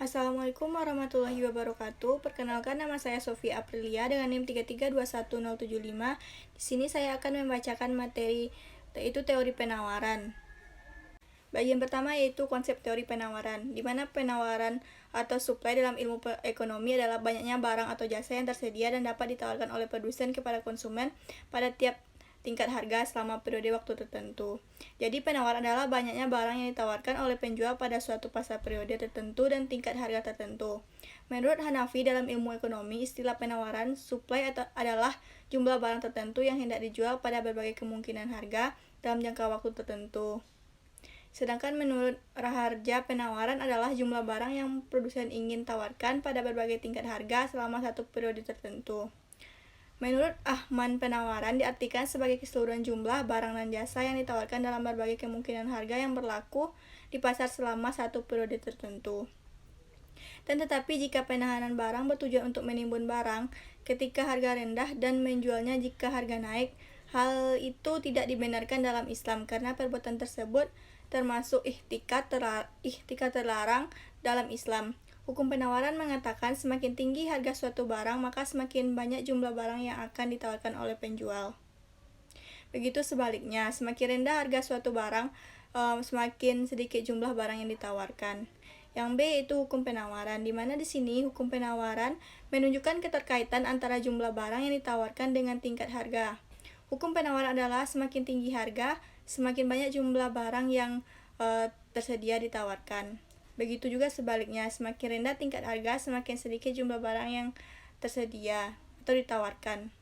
Assalamualaikum warahmatullahi wabarakatuh. Perkenalkan, nama saya Sofia Aprilia dengan NIM 3321075. Di sini saya akan membacakan materi yaitu teori penawaran. Bagian pertama yaitu konsep teori penawaran, di mana penawaran atau supply dalam ilmu ekonomi adalah banyaknya barang atau jasa yang tersedia dan dapat ditawarkan oleh produsen kepada konsumen pada tiap tingkat harga selama periode waktu tertentu. Jadi penawaran adalah banyaknya barang yang ditawarkan oleh penjual pada suatu pasar periode tertentu dan tingkat harga tertentu. Menurut Hanafi dalam ilmu ekonomi, istilah penawaran supply adalah jumlah barang tertentu yang hendak dijual pada berbagai kemungkinan harga dalam jangka waktu tertentu. Sedangkan menurut Raharja, penawaran adalah jumlah barang yang produsen ingin tawarkan pada berbagai tingkat harga selama satu periode tertentu. Menurut Ahman, penawaran diartikan sebagai keseluruhan jumlah barang dan jasa yang ditawarkan dalam berbagai kemungkinan harga yang berlaku di pasar selama satu periode tertentu. Dan tetapi jika penahanan barang bertujuan untuk menimbun barang ketika harga rendah dan menjualnya jika harga naik, hal itu tidak dibenarkan dalam Islam karena perbuatan tersebut termasuk ihtikar terlarang dalam Islam. Hukum penawaran mengatakan semakin tinggi harga suatu barang, maka semakin banyak jumlah barang yang akan ditawarkan oleh penjual. Begitu sebaliknya, semakin rendah harga suatu barang, semakin sedikit jumlah barang yang ditawarkan. Yang B yaitu hukum penawaran, di mana di sini hukum penawaran menunjukkan keterkaitan antara jumlah barang yang ditawarkan dengan tingkat harga. Hukum penawaran adalah semakin tinggi harga, semakin banyak jumlah barang yang tersedia ditawarkan. Begitu juga sebaliknya, semakin rendah tingkat harga, semakin sedikit jumlah barang yang tersedia atau ditawarkan.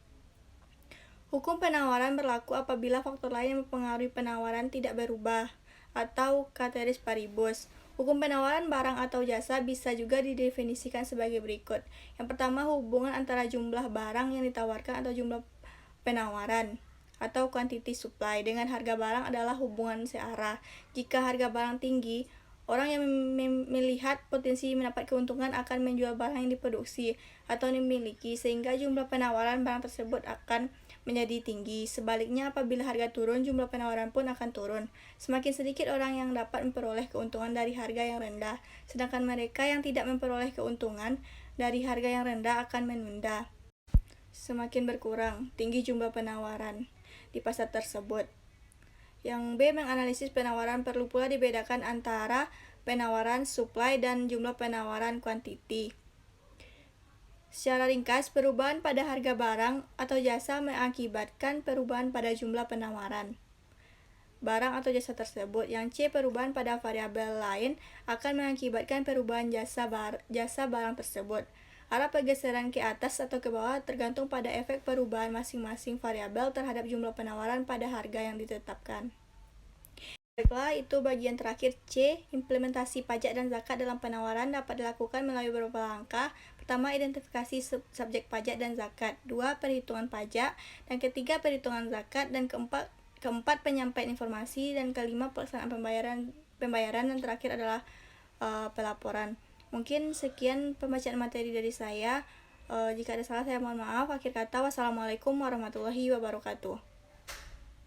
Hukum penawaran berlaku apabila faktor lain yang mempengaruhi penawaran tidak berubah, atau ceteris paribus. Hukum penawaran barang atau jasa bisa juga didefinisikan sebagai berikut. Yang pertama, hubungan antara jumlah barang yang ditawarkan atau jumlah penawaran atau quantity supply dengan harga barang adalah hubungan searah. Jika harga barang tinggi, orang yang melihat potensi mendapat keuntungan akan menjual barang yang diproduksi atau dimiliki, sehingga jumlah penawaran barang tersebut akan menjadi tinggi. Sebaliknya, apabila harga turun, jumlah penawaran pun akan turun. Semakin sedikit orang yang dapat memperoleh keuntungan dari harga yang rendah, sedangkan mereka yang tidak memperoleh keuntungan dari harga yang rendah akan menunda. Semakin berkurang tinggi jumlah penawaran di pasar tersebut. Yang B, menganalisis penawaran perlu pula dibedakan antara penawaran supply dan jumlah penawaran quantity. Secara ringkas, perubahan pada harga barang atau jasa mengakibatkan perubahan pada jumlah penawaran barang atau jasa tersebut. Yang C, perubahan pada variabel lain akan mengakibatkan perubahan jasa barang tersebut. Arah pergeseran ke atas atau ke bawah tergantung pada efek perubahan masing-masing variabel terhadap jumlah penawaran pada harga yang ditetapkan. Baiklah, itu bagian terakhir C. Implementasi pajak dan zakat dalam penawaran dapat dilakukan melalui beberapa langkah. Pertama, identifikasi subjek pajak dan zakat. 2, perhitungan pajak. Dan ketiga, perhitungan zakat. Dan keempat, penyampaian informasi. Dan kelima, pelaksanaan pembayaran. Dan terakhir adalah pelaporan. Mungkin sekian pembacaan materi dari saya. Jika ada salah, saya mohon maaf. Akhir kata, wassalamualaikum warahmatullahi wabarakatuh.